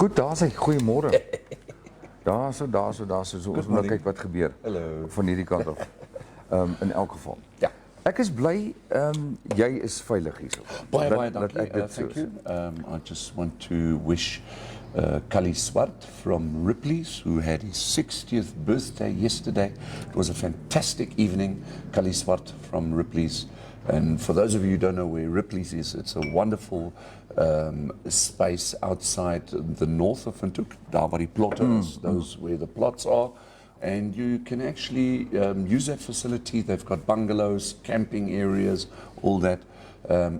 Goed, daar is hy. Goeiemôre. Daar so, ons moet nou kyk wat gebeur. Hallo. Van hierdie kant af. In elk geval. Ja. Ek is bly jy is veilig hierso. Baie dankie. Thank you. I just want to wish Kali Swart from Ripley's, who had his 60th birthday yesterday. It was a fantastic evening. Kali Swart from Ripley's. And for those of you who don't know where Ripley's is, it's a wonderful space outside the north of Windhoek, daar waar die plotte is, those where the plots are. And you can actually use that facility. They've got bungalows, camping areas, all that.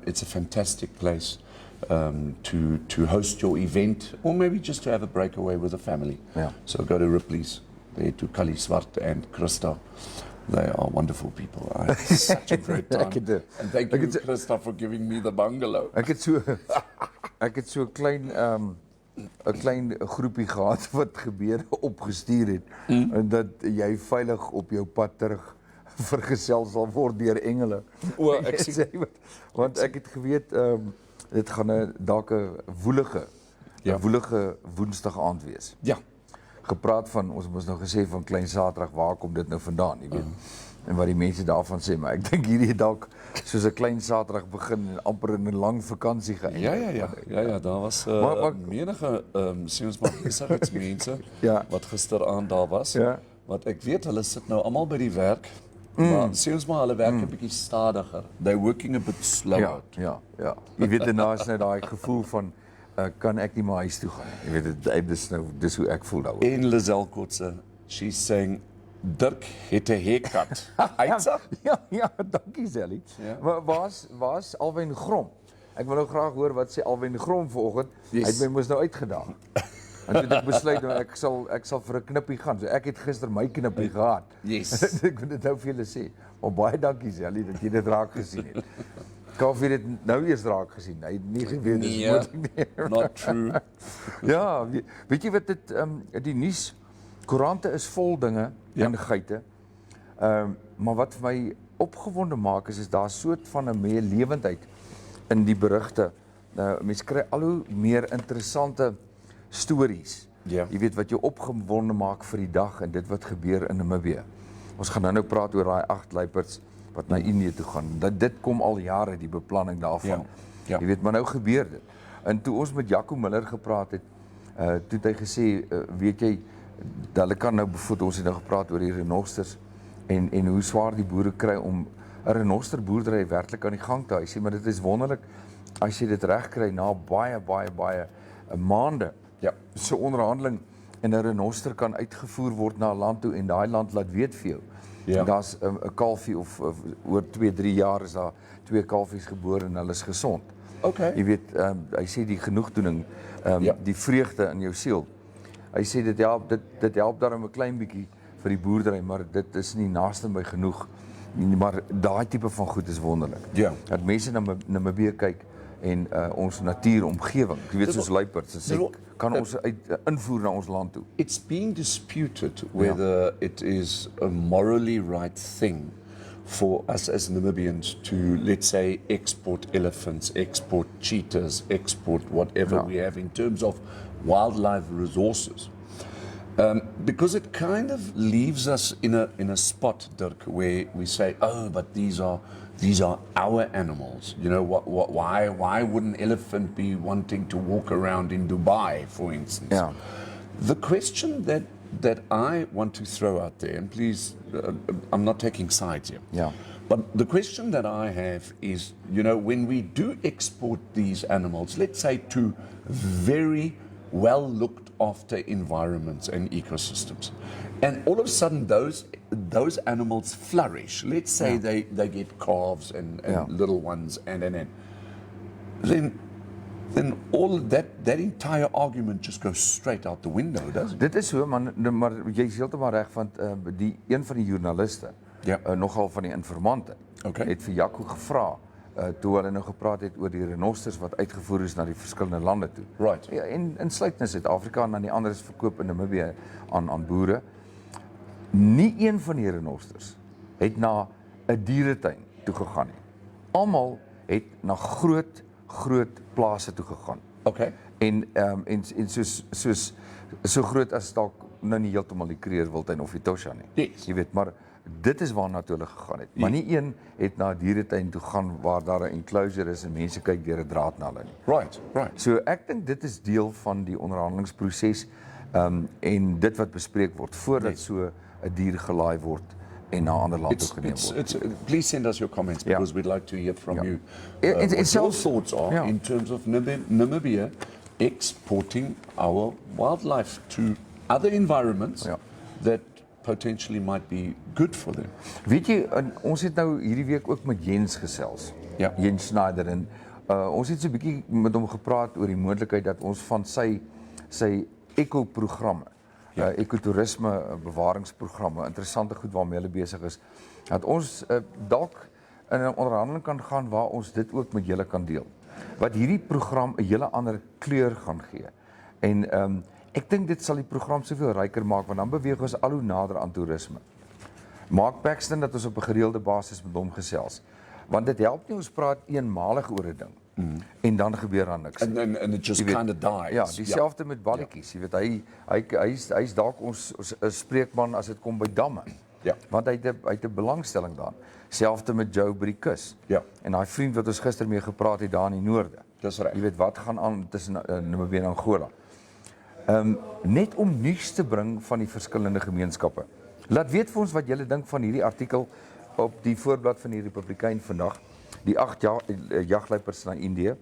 It's a fantastic place to host your event, or maybe just to have a breakaway with a family. Yeah. So go to Ripley's, there to Kali Swart and Christa. They are wonderful people. I had such a great time. And thank you, Christa, for giving me the bungalow. Ek het so 'n klein groepie gehad wat gebeure opgestuur het en dat jy veilig op jou pad terug vergesel sal word deur engele. O, ek sien. Want ek het geweet dit gaan dalk 'n woelige Woensdag aand wees. Ja. Gepraat van, ons moes nou gesê van klein Saterdag, waar kom dit nou vandaan, jy weet. En wat die mense daarvan sê, maar ek dink hierdie dalk soos 'n klein Saterdag begin en amper in 'n lang vakansie geëindig. Ja, daar was menige sien ons maar besigheidsmense Ja. wat gisteraand daar was. Ja. Want ek weet hulle sit nou almal by die werk. Maar sien ons maar hulle werk 'n bietjie stadiger. They're working a bit slower. Ja. Jy weet daarna is nou daai gevoel van kan ek nie maar huis toe gaan nie. Jy weet dis hoe ek voel daaroor. En Lizelle Kotse, she's saying Dirk het 'n haircut. Aitsa? Ja, dankie Zelly. Ja. Waar's Alwyn Grom? Ek wil nou graag hoor wat sê Alwyn Grom vanoggend. Yes. Hy het my mos nou uitgedaag. En toe het ek besluit nou ek sal vir 'n knippie gaan. So ek het gister my knippie gehad. Yes. Ek wil dit nou vir julle sê. Maar baie dankie Zelly dat jy dit raak gesien het. Kaffie het dit nou eers raak gesien. Hy het nie geweet dis moontlik nie. Not true. Ja, weet jy wat dit die nuus koerante is vol dinge en geite. Maar wat vir my opgewonde maak is daar 'n soort van 'n meer lewendheid in die berigte. Mense kry al hoe meer interessante stories. Ja. Jy weet wat jou opgewonde maak vir die dag en dit wat gebeur in Namibia. Ons gaan nou praat oor daai 8 luiperds wat na Indië toe gaan. Dit kom al jare, die beplanning daarvan. Ja. Jy weet, maar nou gebeur dit. En toe ons met Jaco Miller gepraat het, toe het hy gesê, weet jy, hulle kan nou bijvoorbeeld, ons het nou gepraat oor die renosters en hoe swaar die boere kry om 'n renosterboerdery werklik aan die gang te hou. Hy sê, maar dit is wonderlik as jy dit reg kry na baie maande. Ja. So onderhandeling en 'n renoster kan uitgevoer word na 'n land toe en daai land laat weet vir jou. Ja. Daar's 'n kalfie of oor 2-3 jaar is daar 2 kalfies gebore en hulle is gesond. Okay. Jy weet, hy sê die genoegdoening, die vreugde in jou siel. Hy sê dit help daarom 'n klein bietjie vir die boerdery, maar dit is nie naaste by genoeg. Maar daai tipe van goed is wonderlik. Ja. Dat mense na Namibia kyk en ons natuuromgewing, jy weet soos luiperds, kan ons invoer na ons land toe. It's being disputed whether it is a morally right thing for us as Namibians to, let's say, export elephants, export cheetahs, export whatever we have in terms of wildlife resources. Because it kind of leaves us in a spot, Dirk, where we say, oh, but these are our animals. You know, why would an elephant be wanting to walk around in Dubai, for instance? Yeah. The question that I want to throw out there, and please, I'm not taking sides here. Yeah. But the question that I have is, you know, when we do export these animals, let's say to very well looked after environments and ecosystems, and all of a sudden those animals flourish. Let's say they get calves and little ones and then all that entire argument just goes straight out the window, doesn't it? Dit is so, maar jy is heeltemal reg, want een van die joernaliste, nogal van die informante, het vir Jaco gevra, toe hulle nou gepraat het oor die renosters wat uitgevoer is na die verskillende lande toe. Right. Ja, en insluitend Suid-Afrika en dan die ander is verkoop in Namibië aan boere. Nie een van die renosters het na 'n dieretuin toe gegaan nie. Almal het na groot plase toe gegaan. Okay. En so groot as dalk nou nie heeltemal die Kreerwiltuin of die Tosha nie. Yes. Jy weet, maar dit is waarna toe hulle gegaan het. Maar nie een het na 'n dieretuin toe gaan waar daar 'n enclosure is en mense kyk deur 'n draad na hulle nie. Right. So ek dink dit is deel van die onderhandelingsproses en dit wat bespreek word voordat so 'n dier gelaai word en na ander lande toe geneem word. Please send us your comments because we'd like to hear from you. What your thoughts are in terms of Namibia exporting our wildlife to other environments that potentially might be good for them. Weet jy, ons het nou hierdie week ook met Jens gesels. Ja. Jens Schneider en ons het so 'n bietjie met hom gepraat oor die moontlikheid dat ons van sy ekoprogramme, ekotourisme bewaringsprogramme, interessante goed waarmee hulle besig is, dat ons dalk in 'n onderhandeling kan gaan waar ons dit ook met julle kan deel. Wat hierdie program 'n hele ander kleur gaan gee. En ek dink dit sal die program soveel ryker maak want dan beweeg ons al hoe nader aan toerisme. Mark Paxton dat ons op 'n gereelde basis met hom gesels. Want dit help nie ons praat eenmalig oor 'n ding en dan gebeur daar niks. And it just kind of dies. Ja, dieselfde met balletjies. Jy weet hy's dalk ons 'n spreekman as dit kom by damme. Ja. Want hy het 'n belangstelling daarin. Selfde met Joe by die kus. Ja. En daai vriend wat ons gister mee gepraat het daar in die noorde. Dis reg. Jy weet wat gaan aan tussen Namibië en Angola. Net om nuus te bring van die verskillende gemeenskappe. Laat weet vir ons wat julle dink van hierdie artikel op die voorblad van die Republikein vandag, die 8 jagluiperds na Indië.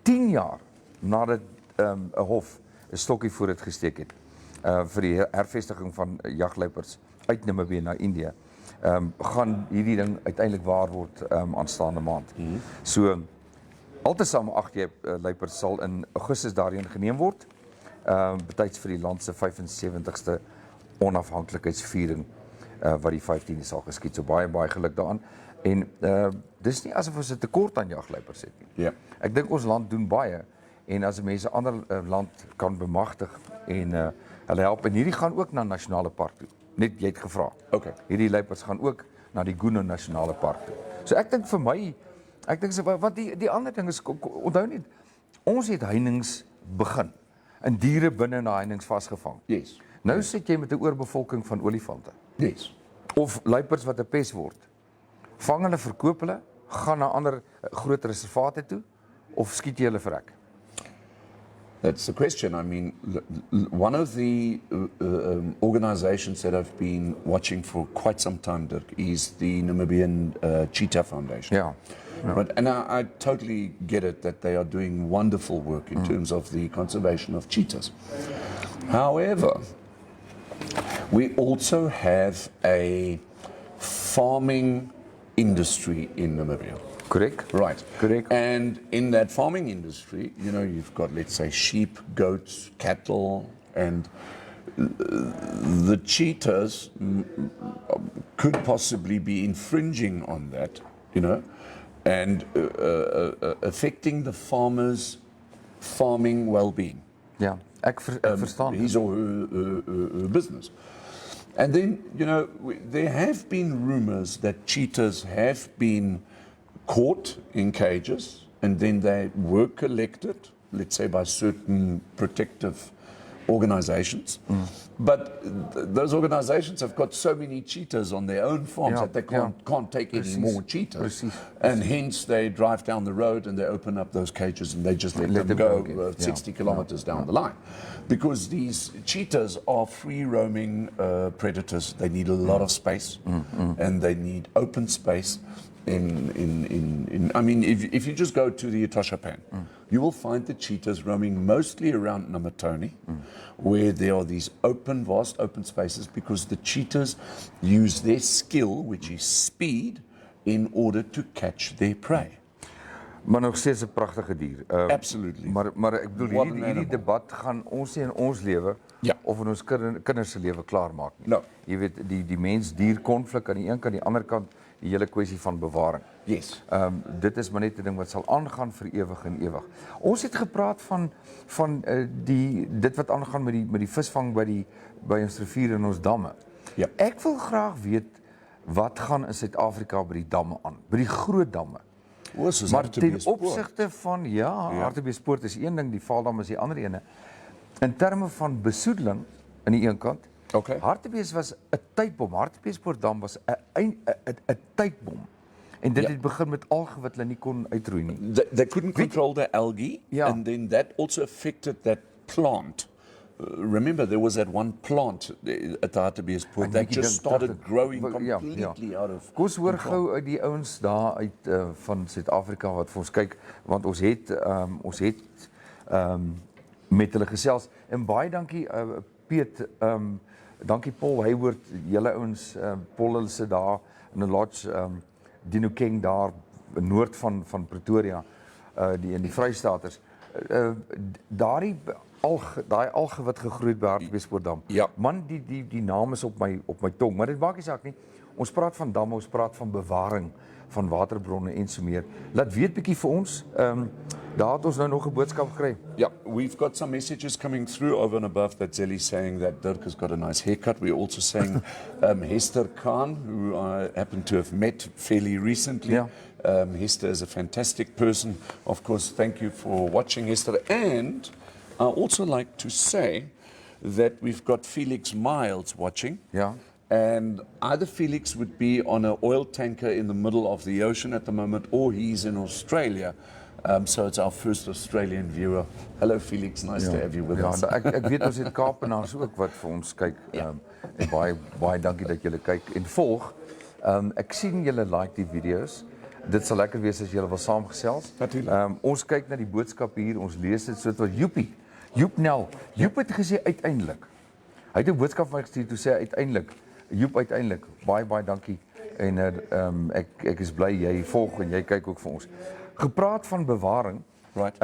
10 jaar nadat 'n hof 'n stokkie voor dit gesteek het vir die hervestiging van jagluiperds uit Namibië na Indië, gaan hierdie ding uiteindelik waar word aanstaande maand. So altesaam 8 luiperds sal in Augustus daarheen geneem word. Betyds vir die land se 75ste onafhanklikheidsviering wat die 15de sal geskied. So baie geluk daaraan. En dis nie asof ons 'n tekort aan jagluiperds het nie. Ja. Ek dink ons land doen baie en as mense ander land kan bemagtig en hulle help en hierdie gaan ook na nasionale park toe. Net jy het gevra. Okay. Hierdie luiperds gaan ook na die Guno nasionale park toe. So ek dink vir my want die ander ding is onthou net ons het heininge begin en diere binne in daai heininge vasgevang. Yes. Nou sit jy met 'n oorbevolking van olifante. Yes. Of luiperds wat 'n pes word. Vang hulle, verkoop hulle, gaan na ander groot reservate toe of skiet jy hulle vrek? That's the question. I mean, one of the organizations that I've been watching for quite some time, Dirk, is the Namibian Cheetah Foundation. Yeah. And I totally get it that they are doing wonderful work in terms of the conservation of cheetahs. However, we also have a farming industry in Namibia. Correct? Right. Correct. And in that farming industry, you know, you've got, let's say, sheep, goats, cattle, and the cheetahs could possibly be infringing on that, you know, and affecting the farmer's farming well-being. Ja, ek verstaan. His or her business. And then, you know, there have been rumors that cheetahs have been caught in cages and then they were collected, let's say by certain protective organizations. But those organizations have got so many cheetahs on their own farms that they can't take any more cheetahs. And hence they drive down the road and they open up those cages and they just let them go 60 kilometers down the line. Because these cheetahs are free-roaming predators. They need a lot of space and they need open space. I mean, if you just go to the Etosha Pan, you will find the cheetahs roaming mostly around Namatoni, where there are these vast open spaces, because the cheetahs use their skill, which is speed, in order to catch their prey. Maar nog steeds 'n pragtige dier. Absolutely. Maar ek bedoel hierdie debat gaan ons nie in ons lewe of in ons kinders se lewe klaarmaak nie. No. Jy weet die mens-dier konflik aan die een kant, die ander kant die hele kwessie van bewaring. Yes. Dit is maar net 'n ding wat sal aangaan vir ewig en ewig. Ons het gepraat van dit wat aangaan met die visvang by ons riviere en ons damme. Ja. Ek wil graag weet wat gaan in Suid-Afrika by die damme aan, by die groot damme. soos Maar ten Hartbeespoort. opsigte van Hartbeespoort is een ding, die Vaaldam is die ander ene. In terme van besoedeling aan die een kant, Okay. Hartbees was 'n tydbom. Hartbeespoortdam was 'n tydbom. En dit het begin met alge wat hulle nie kon uitroei nie. They couldn't control the algae, Yeah. and then that also affected that plant. Remember, there was that one plant at the Hartbeespoort that just started growing completely out of Kom ons hoor control. gou uit die ouens daar uit van Suid-Afrika wat vir ons kyk, want ons het met hulle gesels. En baie dankie Piet, dankie Paul Hayward, julle ouens, Paul hulle sit daar in 'n lodge, Dino King daar noord van Pretoria, die in die Vrystaaters. Daai alge wat gegroei het by Hartbeespoortdam. Ja. Man, die naam is op my tong, maar dit maak nie saak nie. Ons praat van damme, ons praat van bewaring van waterbronne en so meer. Laat weet bietjie vir ons. Daar het ons nou nog 'n boodskap gekry. Yeah, we've got some messages coming through over and above that. Zelly saying that Dirk has got a nice haircut. We're also saying Hester Khan, who I happen to have met fairly recently. Yeah. Hester is a fantastic person. Of course, thank you for watching, Hester. And I also like to say that we've got Felix Miles watching. Ja. And either Felix would be on an oil tanker in the middle of the ocean at the moment, or he's in Australia. So it's our first Australian viewer. Hello Felix, nice to have you with us. Ek weet ons het Kaapenaars ook wat vir ons kyk. En baie dankie dat julle kyk en volg. Ek sien julle like die video's. Dit sal lekker wees as julle wil saamgesels. Natuurlijk. Ons kyk na die boodskap hier, ons lees dit soos wat Joep Nel. Joep het gesê uiteindelik. Hy het 'n boodskap vir my gestuur toe sê uiteindelik. Joep uiteindelik. Baie dankie. En ek is bly jy volg en jy kyk ook vir ons. Gepraat van bewaring. Right.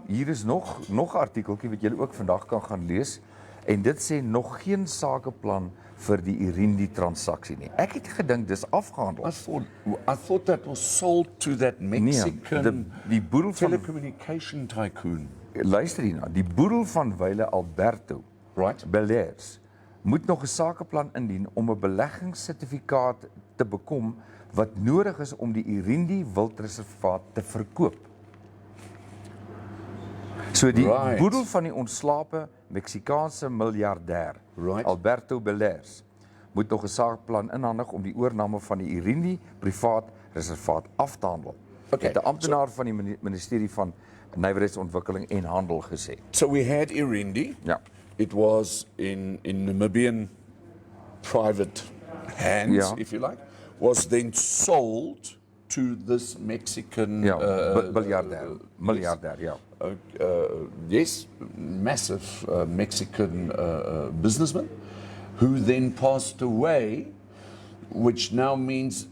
Hier is nog 'n artikeltjie wat julle ook vandag kan gaan lees. En dit sê nog geen sakeplan vir die Irindi transaksie nie. Ek het gedink dis afgehandel. I thought that was sold to that Mexican die boedel van telecommunication tycoon. luister hierna, die boedel van Wyle Alberto Right. Bellairs moet nog 'n sakeplan indien om 'n beleggingssertifikaat te bekom wat nodig is om die Irindi wildreservaat te verkoop. So die boedel van die ontslape Meksikaanse miljardêr, Alberto Bellairs, moet nog 'n saakplan inhandig om die oorname van die Irindi privaat reservaat af te handel. Okay, Het 'n amptenaar van die ministerie van Nywerheidsontwikkeling en Handel gesê. So we had Irindi. Ja. It was in Namibian private hands, Yeah. if you like, was then sold to this Mexican Ja, miljardêr, ja. yes, massive Mexican businessman, who then passed away, which now means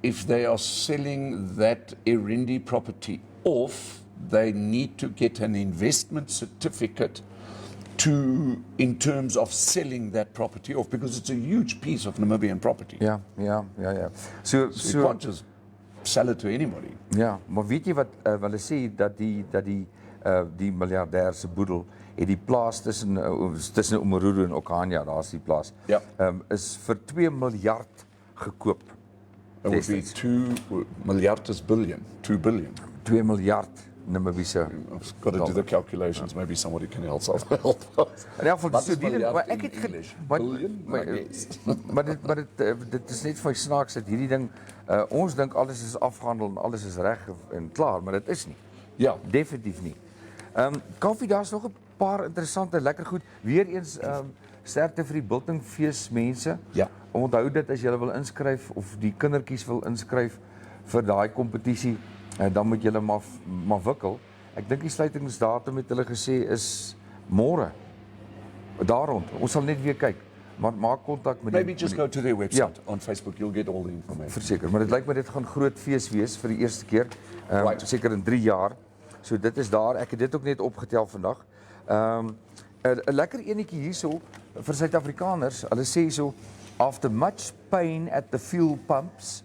if they are selling that Irindi property off, they need to get an investment certificate in terms of selling that property off, because it's a huge piece of Namibian property. Ja. So You can't just sell it to anybody. ja, maar weet jy wat hulle sê dat die miljardêr se boedel het die plaas tussen Omaruru en Okania, daar's die plaas. Ja. Is vir 2 miljard gekoop. It would be 2 miljard is billion, 2 billion. 2 miljard Namibiese. I've got to do the calculations. Maybe somebody can help us. In elk geval Wat so is die miljard maar ek in het English? maar Billion, I guess. dit is net vir my snaaks dat hierdie ding ons dink alles is afgehandel en alles is reg en klaar, maar dit is nie. Ja. Definitief nie. Koffie, daar's nog 'n paar interessante lekker goed. Weereens sterkte vir die Biltingfees mense. Ja. Onthou dit as jy wil inskryf of die kindertjies wil inskryf vir daai kompetisie, dan moet jy maar wikkel. Ek dink die sluitingsdatum het hulle gesê is môre. Daar rond. Ons sal net weer kyk. Maar maak kontak met Maybe just go to their website Ja. on Facebook. You'll get all the information. Verseker, maar dit lyk my dit gaan groot fees wees vir die eerste keer. Right. Seker in 3 jaar. So dit is daar. Ek het dit ook net opgetel vandag. 'n lekker enetjie hierso vir Suid-Afrikaners. Hulle sê hierso, after much pain at the fuel pumps,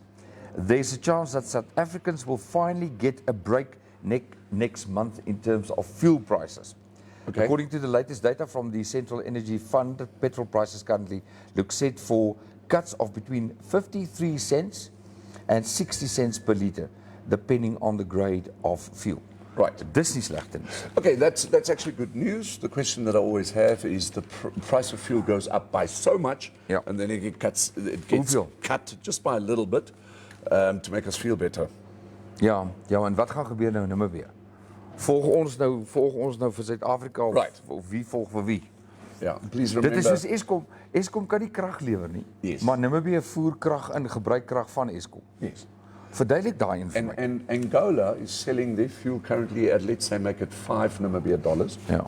there's a chance that South Africans will finally get a break next month in terms of fuel prices. Okay. According to the latest data from the Central Energy Fund, petrol prices currently look set for cuts of between 53 cents and 60 cents per litre. depending on the grade of fuel. Right. Dis nie slegte nuus. Okay, that's actually good news. The question that I always have is the price of fuel goes up by so much, Yeah. and then it gets Hoeveel? cut just by a little bit to make us feel better. Ja, en wat gaan gebeur nou in Namibia? Volg ons nou vir Suid-Afrika of wie volg vir wie? Yeah, please Dit remember. is soos Eskom. Eskom kan nie krag lewer nie. Yes. Maar Namibië voer krag in, gebruik krag van Eskom. Yes. Verduidelik daai een vir my. And Angola is selling their fuel currently at, let's say, make it $5 Namibia Ja.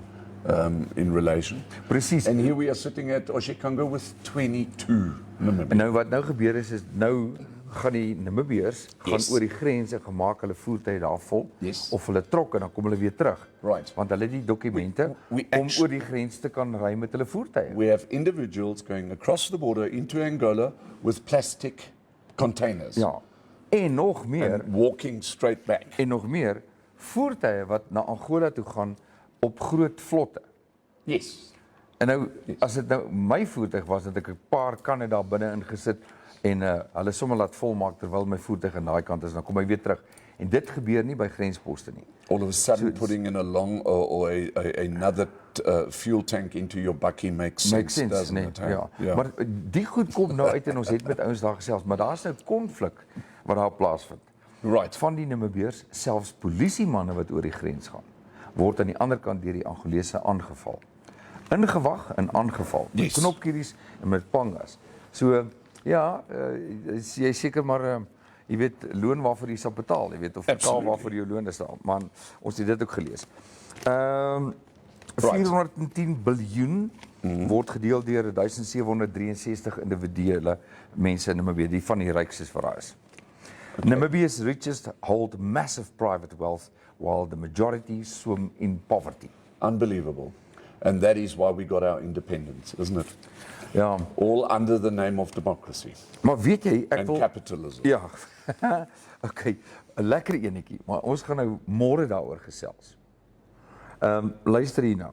in relation. Presies. And here we are sitting at Oshikango with 22 Namibia. En nou wat nou gebeur is nou gaan die Namibiërs gaan Yes. oor die grens en gemaak hulle voertuie daar vol Yes. of hulle trok en dan kom hulle weer terug. Right. Want hulle het die dokumente We om actu- oor die grens te kan ry met hulle voertuie. We have individuals going across the border into Angola with plastic containers Ja. En nog meer and walking straight back. en nog meer voertuie wat na Angola toe gaan op groot vlotte. Yes. En nou as dit nou my voertuig was, het ek 'n paar kanne daar binne ingesit en hulle sommer laat volmaak terwyl my voertuig aan daai kant is, dan kom hy weer terug. En dit gebeur nie by grensposte nie. All of a sudden, putting in a long or another fuel tank into your bakkie makes sense, doesn't nee, it? Huh? ja. Maar die goed kom nou uit en ons het met ouens daar gesels, maar daar's nou konflik wat daar plaasvind. Right. Van die Namibiërs, selfs polisiemanne wat oor die grens gaan, word aan die ander kant deur die Angolese aangeval. Ingewag en aangeval. Met Yes. knopkieries en met pangas. So ja, jy seker maar jy weet loon waarvoor jy sal betaal, jy weet of betaal Absolutely. waarvoor jou loon is daar. Maar ons het dit ook gelees. Right. 410 biljoen word gedeel deur 1763 individuele mense in Namibië, die van die rykstes vir haar is. Namibia's richest hold massive private wealth while the majority swim in poverty. Unbelievable. And that is why we got our independence, isn't it? Ja, All under the name of democracy maar weet jy, ek and wil capitalism. ja. Okay, 'n lekker enetjie, maar ons gaan nou môre daaroor gesels. Luister hier nou.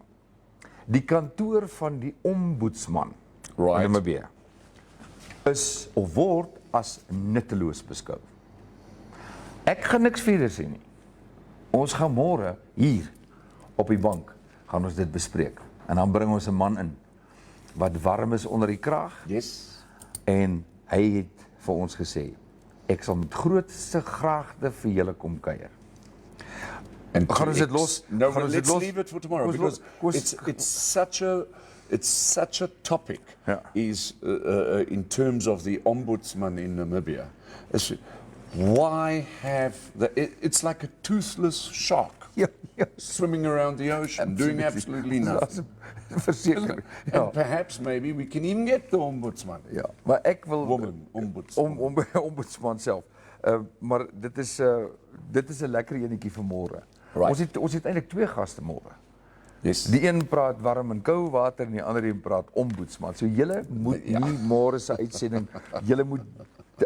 Die kantoor van die ombudsman Right. in Namibia is of word as nutteloos beskou. Ek gaan niks verder sê nie. Ons gaan môre hier op die bank gaan ons dit bespreek. En dan bring ons 'n man in wat warm is onder die kraag Yes. en hy het vir ons gesê ek sal met grootste graagte vir julle kom kuier. And Gaan ons dit los? No, Gaan but ons dit let's los? leave it for tomorrow Ons los- because it's such a topic. Ja. Is in terms of the ombudsman in Namibia. Why have it's like a toothless shark Ja, ja. swimming around the ocean doing absolutely nothing. Verseker. Ja. And perhaps maybe we can even get the ombudsman. Ja, maar ek wil Woman, ombudsman. ombudsman self. Maar dit is 'n lekker enetjie vir môre. Right. Ons het eintlik twee gaste môre. Yes. Die een praat warm en koue water en die ander een praat ombudsman. So julle moet nie môre se uitsending, julle moet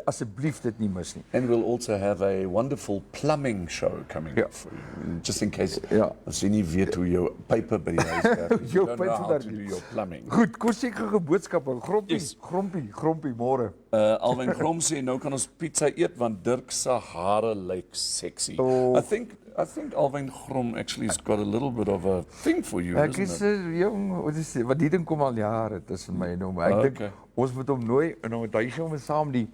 asseblief dit nie mis nie. And we'll also have a wonderful plumbing show coming Ja. up for you, just in case. Ja. As jy nie weet hoe jou pype by die huis werk, Jou you don't know pype how werk to nie. do your plumbing. Goed, kosekrige boodskappe. Grompie, Yes. grompie môre. Alwyn Grom sê nou kan ons pizza eet want Dirk se hare lyk sexy. Oh. I think Alwyn Grom actually has got a little bit of a thing for you, Ek isn't is it? jong, wat die ding kom al jare tussen my en hom. Ek dink Okay. ons moet hom nooi en dan moet hy sommer saam die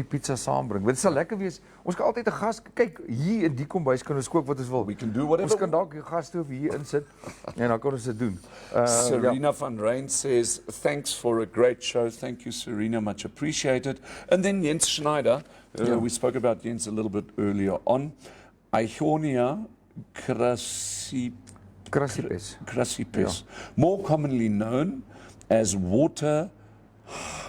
pizza saambring. Dit sal lekker wees. Ons kan altyd 'n gas kyk hier in die kombuis kan ons kook wat ons wil. We can do whatever Ons kan dalk die gasstoof hier insit en dan kan ons dit doen. Serena van Rijn says, thanks for a great show. Thank you, Serena. Much appreciated. And then Jens Schneider, we spoke about Jens a little bit earlier on. Ihonia crassipes, more commonly known as water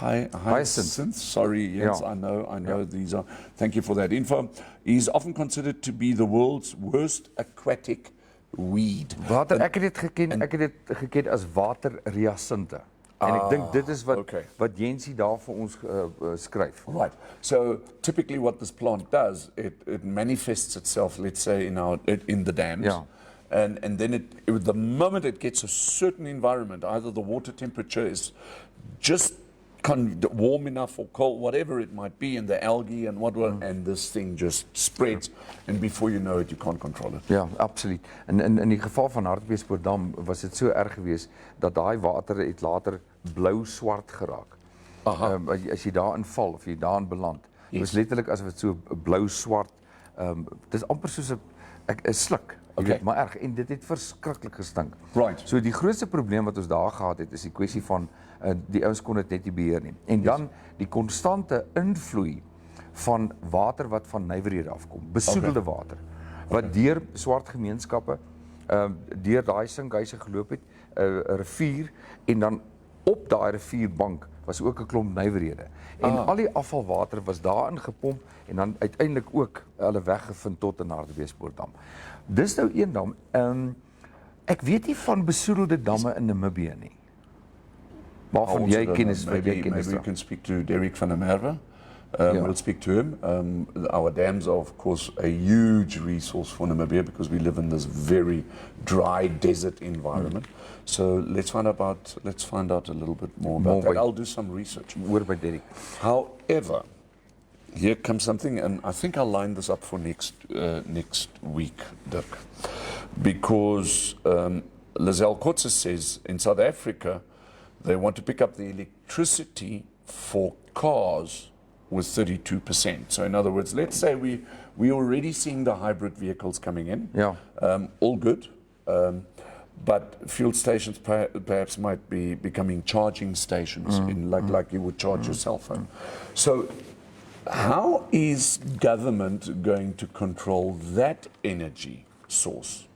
hyacinth. Sorry, Jens, Yeah. I know these are. Thank you for that info. Is often considered to be the world's worst aquatic weed. Water, ek het dit geken as waterhyassinte. En ek dink dit is wat Jensie daar vir ons skryf. Right. So typically, what this plant does, it manifests itself, let's say, in the dams. Yeah. And then the moment it gets a certain environment, either the water temperature is just warm enough or cold, whatever it might be, and the algae and and this thing just spreads, and before you know it, you can't control it. Ja, absoluut. In die geval van Hartbeespoortdam was dit so erg geweest dat daai water het later blou-swart geraak. Aha. As jy daarin val of jy daarin beland, dit was letterlik asof dit so blou-swart, dit is amper soos 'n sluk. Jy weet, maar erg, en dit het verskriklik gestink. Right. So die grootste probleem wat ons daar gehad het, is die kwessie van die ouens kon dit net nie beheer nie. En dan die konstante invloei van water wat van nywerhede afkom, besoedelde water, wat deur swart gemeenskappe, deur daai sinkhuise geloop het, 'n rivier, en dan op daai rivierbank was ook 'n klomp nywerhede. En al die afvalwater was daarin gepomp en dan uiteindelik ook hulle weggevind tot in Hartbeespoortdam. Dis nou een dam. Ek weet nie van besoedelde damme in Namibië nie. Waarvan jy kennis van maybe you can speak to Derek van der Merwe. We'll speak to him. Our dams are, of course, a huge resource for Namibia because we live in this very dry desert environment. So let's find out a little bit more about that. I'll do some research. Hoor by Derek. However, here comes something, and I think I'll line this up for next week, Dirk, because Lizelle Kotze says in South Africa they want to pick up the electricity for cars with 32%. So in other words, let's say we're already seeing the hybrid vehicles coming in. Yeah. All good. But fuel stations perhaps might be becoming charging stations, like you would charge your cell phone. So how is government going to control that energy source?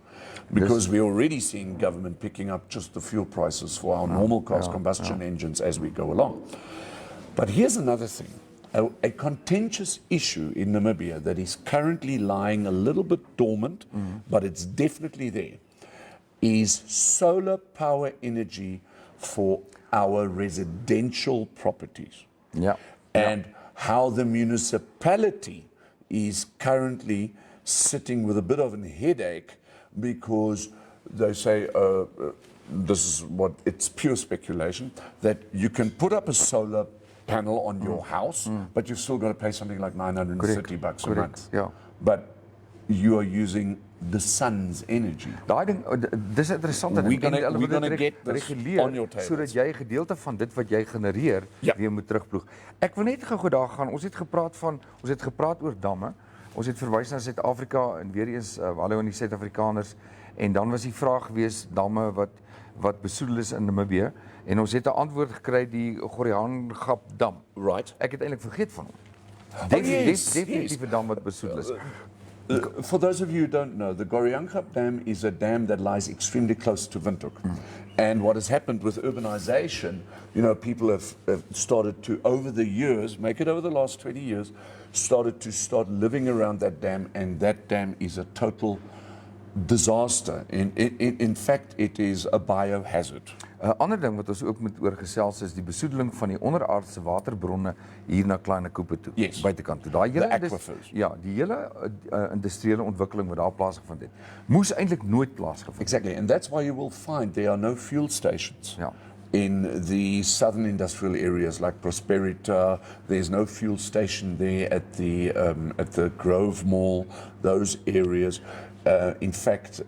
Because we're already seeing government picking up just the fuel prices for our normal cars, combustion engines, as we go along. But here's another thing. A contentious issue in Namibia that is currently lying a little bit dormant, but it's definitely there, is solar power energy for our residential properties. Yeah. And how the municipality is currently sitting with a bit of a headache because they say, this is it's pure speculation, that you can put up a solar panel on your house, but you've still got to pay something like $930 a month. Yeah. But you are using the sun's energy. Daai ding, dis interessant dat We're gonna get this on your table, sodat jy 'n gedeelte van dit wat jy genereer weer moet terugploeg. Ek wil net gou daar gaan. Ons het gepraat oor damme. Ons het verwys na Suid-Afrika en weer eens hallo aan die Suid-Afrikaners, en dan was die vraag gewees damme wat besoedel is in Namibië, en ons het 'n antwoord gekry, die Goriangap dam. Right. Ek het eintlik vergeet van hom. Definitief 'n dam wat besoedel is. For those of you who don't know, the Goriangap Dam is a dam that lies extremely close to Windhoek. And what has happened with urbanization, people have started to, over the years, make it over the last 20 years, start living around that dam, and that dam is a total disaster. In fact, it is a biohazard. 'n Ander ding wat ons ook moet oor gesels is die besoedeling van die onderaardse waterbronne hier na Kleine Koepe toe, buitekant toe. Daai hele die hele industriële ontwikkeling wat daar plaasgevind het, moes eintlik nooit plaasgevind. Exactly, and that's why you will find there are no fuel stations. Ja. In the southern industrial areas like Prosperita, there's no fuel station there at the Grove Mall, those areas. In fact,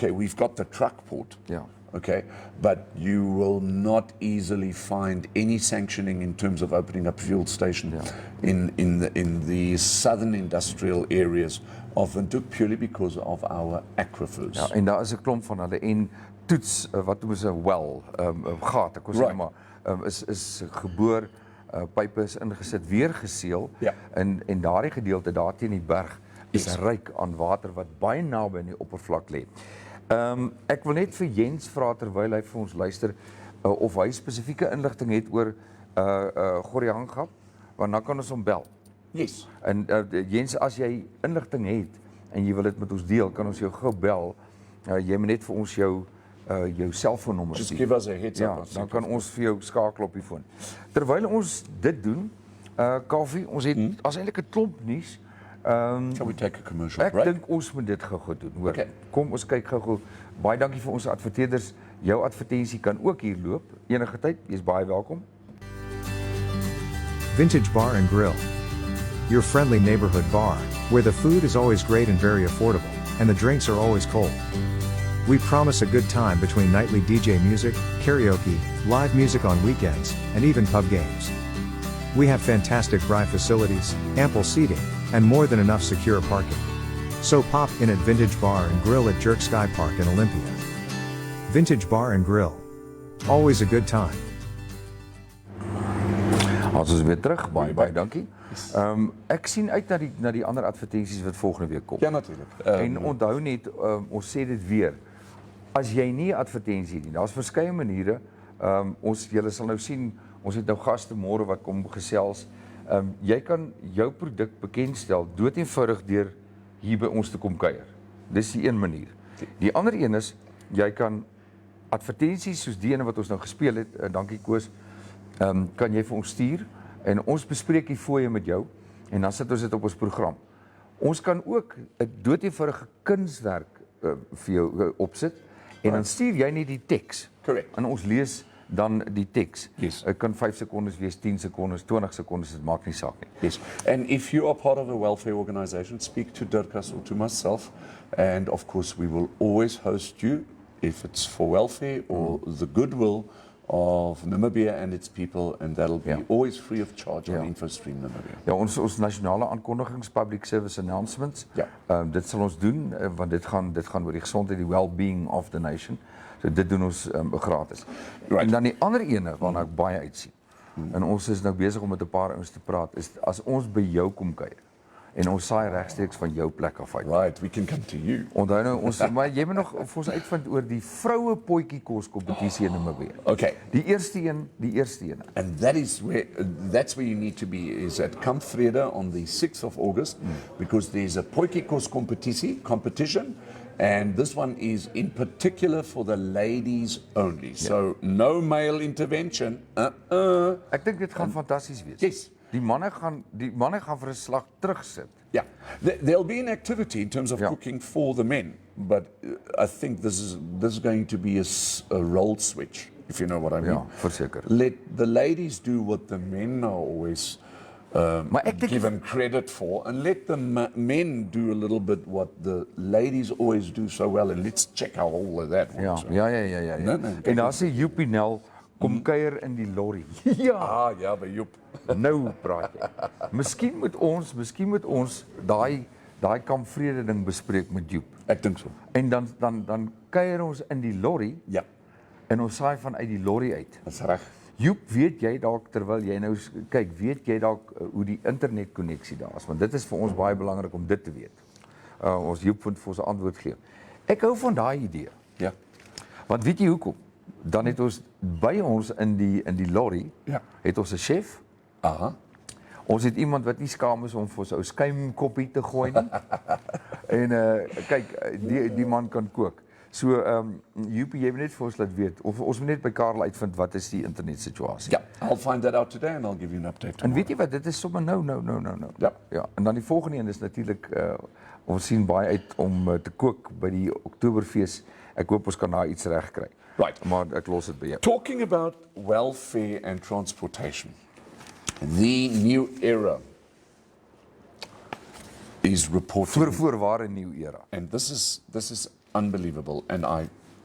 we've got the truck port. Yeah. Okay, but you will not easily find any sanctioning in terms of opening up fuel station in the southern industrial areas of Windhoek, purely because of our aquifers. Ja, en daar is 'n klomp van hulle, en toets wat noem se wel, gat, ek sê maar, is geboor, pype is ingesit, weer geseël, en daardie gedeelte daar teen die berg is ryk aan water wat baie naby aan die oppervlak lê. Ek wil net vir Jens vra terwyl hy vir ons luister, of hy spesifieke inligting het oor Goriangap, want dan kan ons hom bel. Yes. En Jens, as jy inligting het en jy wil dit met ons deel, kan ons jou gou bel. Jy moet net vir ons jou selfoonnommer Just give us a heads up. Ja, dan kan ons vir jou skakel op die foon. Terwyl ons dit doen, Koffie, ons het as eintlik 'n klomp nuus. Shall we take a commercial break? Ek dink ons moet dit gou doen, hoor. Kom ons kyk gou. Baie dankie vir ons adverteerders. Jou advertensie kan ook hier loop enige tyd. Jy's baie welkom. Vintage Bar and Grill. Your friendly neighborhood bar, where the food is always great and very affordable, and the drinks are always cold. We promise a good time between nightly DJ music, karaoke, live music on weekends, and even pub games. We have fantastic braai facilities, ample seating, and more than enough secure parking. So pop in at Vintage Bar and Grill at Jerk Sky Park in Olympia. Vintage Bar and Grill. Always a good time. Ons is weer terug, baie dankie. Ek sien uit na die ander advertensies wat volgende week kom. Ja, natuurlijk. En onthou net, ons sê dit weer, as jy nie 'n advertensie het nie, daar's verskeie maniere, julle sal nou sien, ons het nou gaste môre wat kom gesels, jy kan jou produk bekendstel, dood eenvoudig deur hier by ons te kom kuier. Dis die een manier. Die ander een is, jy kan advertensies soos die ene wat ons nou gespeel het, dankie Koos, kan jy vir ons stuur, en ons bespreek die fooie met jou, en dan sit ons dit op ons program. Ons kan ook 'n dood-eenvoudige kunswerk vir jou opsit, en dan stuur jy net die teks. Correct. En ons lees dan die teks. Yes. Dit kan 5 sekondes wees, 10 sekondes, 20 sekondes, dit maak nie saak nie. Yes, and if you are part of a welfare organization, speak to Dirkus or to myself, and of course we will always host you, if it's for welfare or the goodwill of Namibia and its people, and that'll be always free of charge on Infostream Namibia. Ja, ons nasionale aankondigings, public service announcements, dit sal ons doen, want dit gaan oor die gesondheid, die well-being of the nation. So dit doen ons gratis. Right. En dan die ander ene waarna ek baie uitsien, en ons is nou besig om met 'n paar ouens te praat, is as ons by jou kom kuier, en ons saai regstreeks van jou plek af uit. Right, we can come to you. Onthou nou, maar jy moet nog vir ons uitvind oor die vroue potjie kos kompetisie in Namibia. Okay. Die eerste een. And that's where you need to be, is at Kamp Vrede on the 6th of August, because there's a Potjiekos competition, and this one is in particular for the ladies only. So no male intervention. Ek dink dit gaan fantasties wees. Yes. Die manne gaan vir 'n slag terugsit. Yeah, there'll be an activity in terms of cooking for the men, but I think this is going to be a role switch, if you know what I mean. Ja, verseker. Let the ladies do what the men are always given credit for, and let the men do a little bit what the ladies always do so well, and let's check how all of that works. Ja. No, En daar sê Joepie Nel, kom kuier in die lorry. Ja, by Joep. Nou praat jy. Miskien moet ons daai Kamp Vrede ding bespreek met Joep. Ek dink so. En dan kuier ons in die lorry, Ja, en ons saai vanuit die lorry uit. dis reg. Joep, weet jy dalk, terwyl jy nou kyk, weet jy dalk hoe die internetkonneksie daar is, want dit is vir ons baie belangrik om dit te weet. Ons Joep moet vir ons 'n antwoord gee. Ek hou van daai idee. Ja. Want weet jy hoekom? Dan het ons by ons in die lorry, het ons 'n chef. Aha. Ons het iemand wat nie skaam is om vir ons ou skuimkoppie te gooi nie. En kyk, die man kan kook. So Joepie, jy moet net vir ons laat weet, of ons moet net by Karel uitvind wat is die internet situasie. Ja, I'll find that out today and I'll give you an update tomorrow. En weet jy wat, dit is sommer nou. Ja, en dan die volgende een is natuurlik, ons sien baie uit om te kook by die Oktoberfees. Ek hoop ons kan daar iets reg kry. Right. Maar ek los dit by jou. Talking about welfare and transportation, the new era is reporting. Voorware nuwe era. And this is unbelievable, and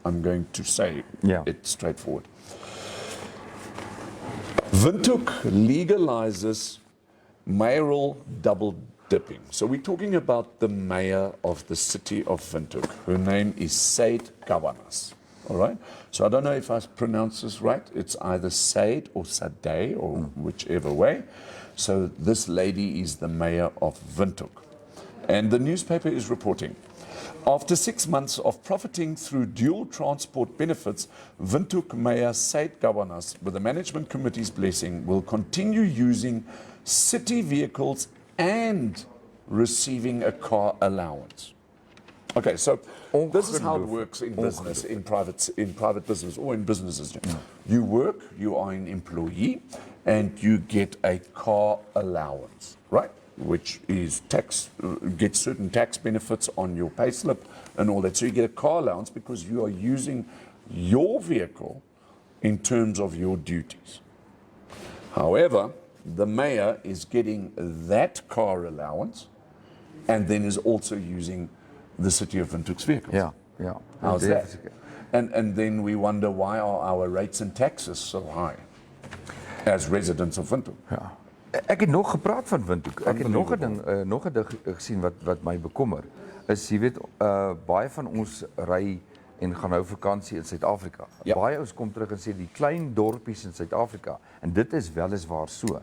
I'm going to say it straightforward. Windhoek legalizes mayoral double dipping. So we're talking about the mayor of the city of Windhoek. Her name is Said Kawanas. All right. So I don't know if I pronounce this right. It's either Said or Sade or whichever way. So this lady is the mayor of Windhoek. And the newspaper is reporting, after 6 months of profiting through dual transport benefits, Windhoek Mayor Said Kawanas, with the management committee's blessing, will continue using city vehicles and receiving a car allowance. Okay, so this is how it works in business, in private business, or in businesses. You work, you are an employee, and you get a car allowance, right? Which is get certain tax benefits on your payslip and all that. So you get a car allowance because you are using your vehicle in terms of your duties. However, the mayor is getting that car allowance and then is also using the city of Windhoek's vehicles. Ja. How's that? And then we wonder why are our rates and taxes so high as residents of Windhoek. Ja. Ek het nog gepraat van Windhoek. Ek het nog 'n ding, nog 'n ding gesien wat my bekommer. Is jy weet baie van ons ry en gaan nou vakansie in Suid-Afrika. Ja. Baie ons kom terug en sê die klein dorpies in Suid-Afrika en dit is weliswaar so.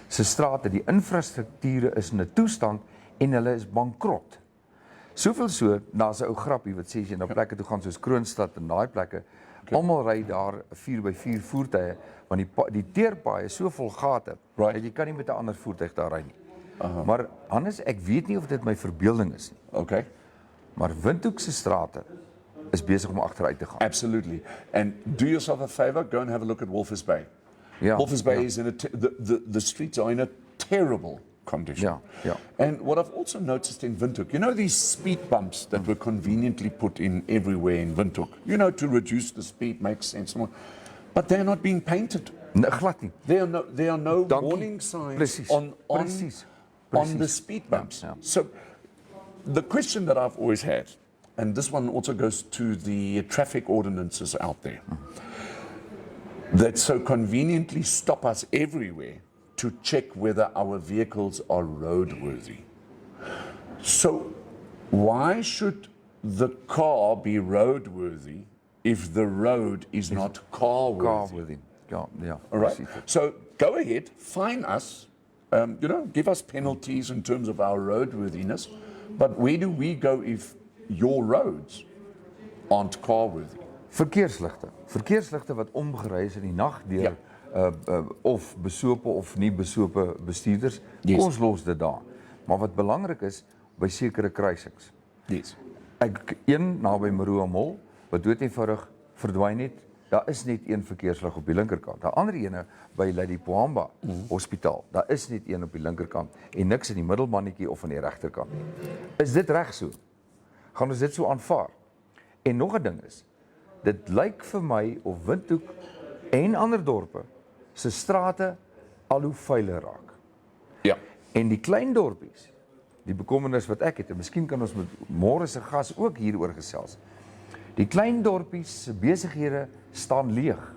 Se strate, die infrastrukture is in 'n toestand en hulle is bankrot. Soveel so, daar's 'n ou grappie wat sê as jy na plekke toe gaan soos Kroonstad en daai plekke, almal ry daar 4x4 voertuie want die teerpaaie is so vol gate Right. dat jy kan nie met 'n ander voertuig daar ry nie. Maar Hannes, ek weet nie of dit my verbeelding is nie, Okay. maar Windhoek se strate is besig om agteruit te gaan. Absolutely. And do yourself a favor, go and have a look at Walvis Bay. Ja, Walvis Bay ja. is in the streets are in a terrible condition. Ja. And what I've also noticed in Windhoek, you know these speed bumps that were conveniently put in everywhere in Windhoek, you know, to reduce the speed, makes sense, but they're not being painted. Nee, glad nie. There are no Dankie. warning signs Precies. on Precies. the speed bumps. Ja. So the question that I've always had, and this one also goes to the traffic ordinances out there, that so conveniently stop us everywhere to check whether our vehicles are roadworthy. So why should the car be roadworthy if the road is not carworthy? Carworthy. Ja. All right. Precies. So go ahead, fine us, give us penalties in terms of our roadworthiness. But where do we go if your roads aren't carworthy? Verkeersligte wat omgery is in die nag deur of besope of nie besope bestuurders. Yes. Ons los dit daar. Maar wat belangrik is by sekere kruisings. Yes. Een naby Maroa Mall wat dood eenvoudig verdwyn het. Daar is net een verkeerslig op die linkerkant. Daar ander ene by Lady Poamba Hospitaal. Daar is net een op die linkerkant en niks in die middelmannetjie of aan die regterkant. Is dit reg so? Gaan ons dit so aanvaar? En nog 'n ding is, dit lyk vir my of Windhoek en ander dorpe se strate al hoe vuiler raak. Ja. En die klein dorpies, die bekommernis wat ek het, en miskien kan ons met môre se gas ook hieroor gesels. Die klein dorpies se besighede staan leeg.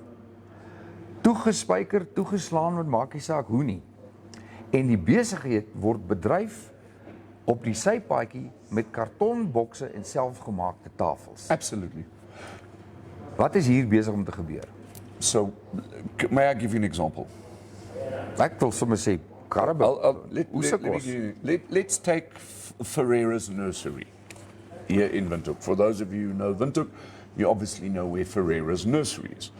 Toegespyker, toegeslaan, wat maak nie saak hoe nie. En die besigheid word bedryf op die sypaadjie met kartonbokse en selfgemaakte tafels. Absolutely. Wat is hier besig om te gebeur? So, may I give you an example? Ek wil sommer sê, Karabel, Let's take Ferreira's Nursery here in Windhoek. For those of you who know Windhoek, you obviously know where Ferreira's Nursery is.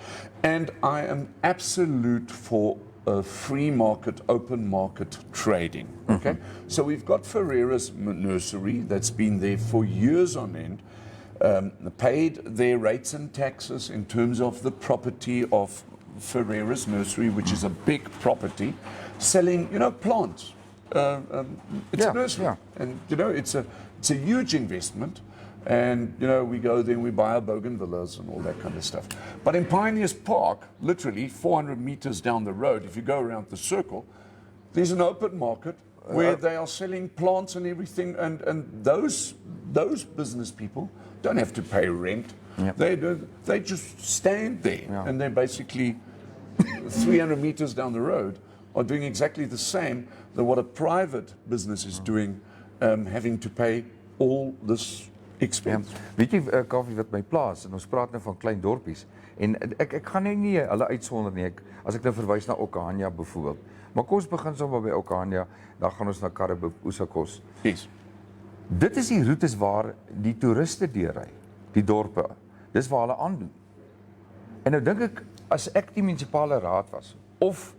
And I am absolute for free market, open market trading. Okay, so we've got Ferreira's Nursery that's been there for years on end, paid their rates and taxes in terms of the property of Ferreira's Nursery, which is a big property, selling, plants. It's a nursery, and it's a huge investment. And we go there and we buy our bougainvilleas and all that kind of stuff. But in Pioneers Park, literally 400 meters down the road, if you go around the circle, there's an open market where they are selling plants and everything. And those business people don't have to pay rent. Yep. They just stand there, and they're basically 300 meters down the road are doing exactly the same than what a private business is doing, having to pay all this expense. Weet jy Koffie wat my plaas en ons praat nou van klein dorpies en ek gaan nie hulle uitsonder nie. As ek nou verwys na Okahanya byvoorbeeld. Maar kom ons begin sommer by Okahanya, dan gaan ons na Karabo Usakos. Yes. Dit is die roetes waar die toeriste deurry, die dorpe. Dis waar hulle aandoen. En nou dink ek as ek die munisipale raad was of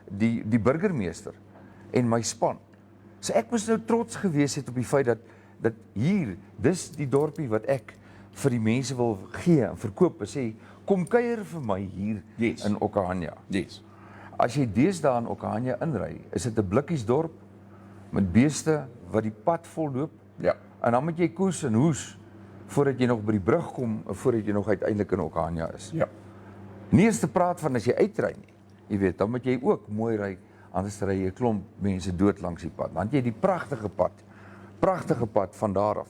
die burgemeester en my span, so ek moes nou trots gewees het op die feit dat hier, dis die dorpie wat ek vir die mense wil gee en verkoop en sê, kom kuier vir my hier in Okahanya. Yes. As jy deesdae in Okahanya inry, is dit 'n blikkiesdorp met beeste wat die pad vol loop. Ja. En dan moet jy koes en hoes voordat jy nog by die brug kom en voordat jy nog uiteindelik in Okahanya is. Ja. Nie eens te praat van as jy uitry nie. Jy weet, dan moet jy ook mooi ry, anders ry jy 'n klomp mense dood langs die pad. Dan het jy die pragtige pad van daar af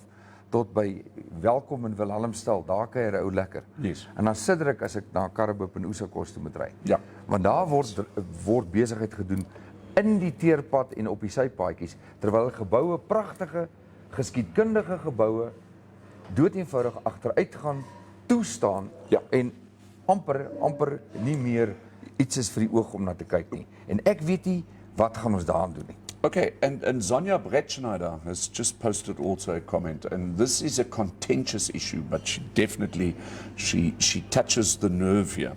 tot by Welkom in Wilhelmstel, daar kuier 'n ou lekker. Yes. En dan sidder ek as ek na Karibop en Oosakos toe moet ry. Ja. Want daar word besigheid gedoen in die teerpad en op die sypaadjies, terwyl geboue, pragtige, geskiedkundige geboue, dood eenvoudig agteruit gaan toestaan en amper nie meer iets is vir die oog om na te kyk nie. En ek weet nie wat gaan ons daaraan doen nie. Okay, and Sonja Bretschneider has just posted also a comment, and this is a contentious issue, but she definitely, she touches the nerve here.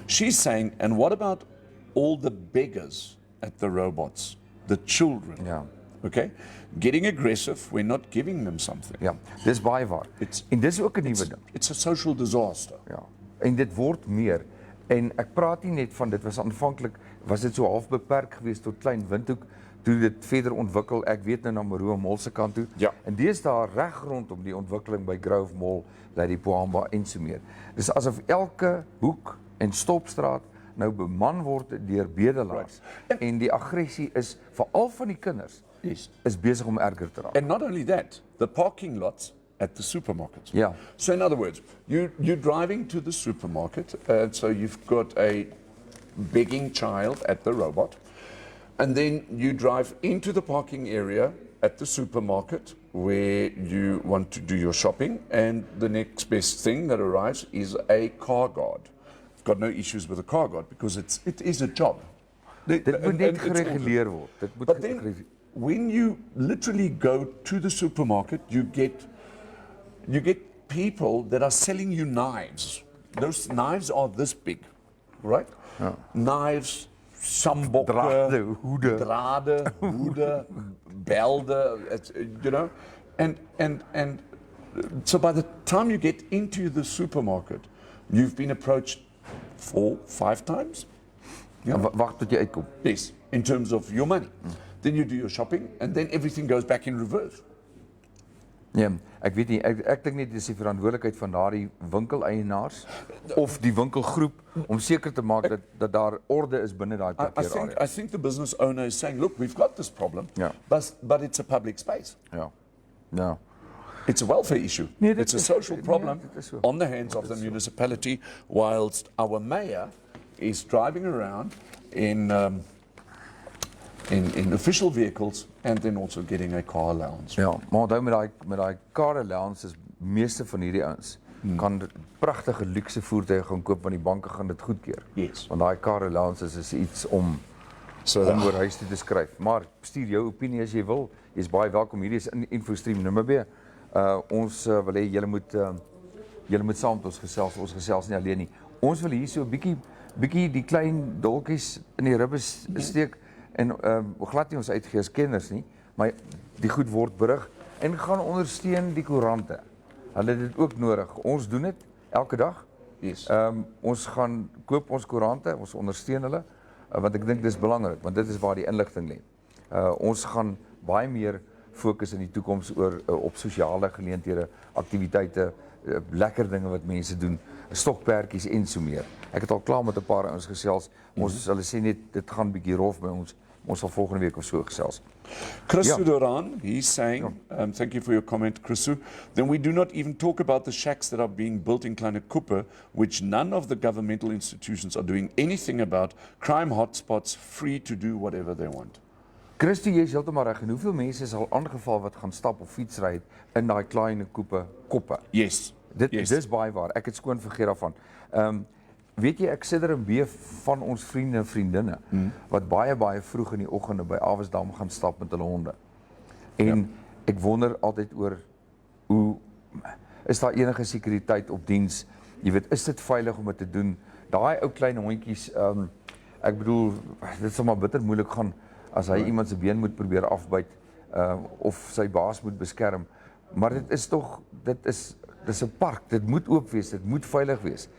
She's saying, and what about all the beggars at the robots, the children? Ja. Okay, getting aggressive, we're not giving them something. Ja, dis baie waar. En dis ook 'n nuwe ding. It's a social disaster. Ja. En dit word meer. En ek praat nie net van dit was aanvanklik was dit so half beperk geweest tot Klein Windhoek, toe dit verder ontwikkel. Ek weet nou na Maroe Mall se kant toe. Ja. En dis daar reg rondom die ontwikkeling by Grove Mall, Lady Poamba en so meer. Dis asof elke hoek en stopstraat nou beman word deur bedelaars. Right. En die aggressie is veral van die kinders. Yes. Is besig om erger te raak. And not only that, the parking lots at the supermarkets. Yeah. So in other words, you're driving to the supermarket, so you've got a begging child at the robot, and then you drive into the parking area at the supermarket where you want to do your shopping, and the next best thing that arrives is a car guard. I've got no issues with a car guard because it is a job. Dit moet net gereguleer word. Dit moet But then, when you literally go to the supermarket, you get people that are selling you knives. Those knives are this big, right? Yeah. Knives, sambokke, drade, hoede, belde, you know, and so by the time you get into the supermarket, you've been approached 4, 5 times. Ja, wag tot jy uitkom. Yes, in terms of your money. Then you do your shopping, and then everything goes back in reverse. Ja, ek weet nie, ek dink net dis die verantwoordelikheid van daardie winkeleienaars of die winkelgroep om seker te maak dat daar orde is binne daai parkeerarea. I think the business owner is saying, look, we've got this problem, but it's a public space. Ja. Ja. It's a welfare issue. Nee, it's a social problem on the hands of the municipality, whilst our mayor is driving around in official vehicles and then also getting a car allowance. Ja, maar onthou met daai car allowance is meeste van hierdie ouens kan pragtige luukse voertuie gaan koop want die banke gaan dit goedkeur. Yes. Want daai car allowance is iets om oor huis toe te skryf. Maar stuur jou opinie as jy wil. Jy's baie welkom. Hierdie is in Infostream Namibia. Ons wil hê julle moet saam met ons gesels. Ons gesels nie alleen nie. Ons wil hier so 'n bietjie die klein dolkies in die ribbes steek. En glad nie ons uitgee as kenners nie, maar die goed word berig en gaan ondersteun die koerante. Hulle het dit ook nodig. Ons doen dit elke dag. Yes. Ons gaan koop ons koerante, ons ondersteun hulle, want ek dink dis belangrik, want dit is waar die inligting lê. Ons gaan baie meer fokus in die toekoms oor op sosiale geleenthede, aktiwiteite, lekker dinge wat mense doen, stokperdjies en so meer. Ek het al klaar met 'n paar ouens gesels. Ons hulle sê net dit gaan bietjie rof by ons. Ons sal volgende week of so gesels. Chrisu Doran, he's saying, thank you for your comment, Chrisu. Then we do not even talk about the shacks that are being built in Kleine Kuppe, which none of the governmental institutions are doing anything about. Crime hotspots, free to do whatever they want. Christu, jy is heeltemal reg. En hoeveel mense is al aangeval wat gaan stap of fietsry het in daai Kleine Kuppe koppe? Yes. Dis baie waar. Ek het skoon vergeet daarvan. Weet jy, ek sit er 'n beef van ons vriende en vriendinne wat baie vroeg in die oggende by Awesdam gaan stap met hulle honde. En ek wonder altyd oor hoe is daar enige sekuriteit op diens? Jy weet, is dit veilig om dit te doen? Daai ou klein hondjies, ek bedoel, dit sal maar bitter moeilik gaan as hy iemand se been moet probeer afbyt of sy baas moet beskerm. Maar dit is tog, dis 'n park, dit moet oop wees, dit moet veilig wees.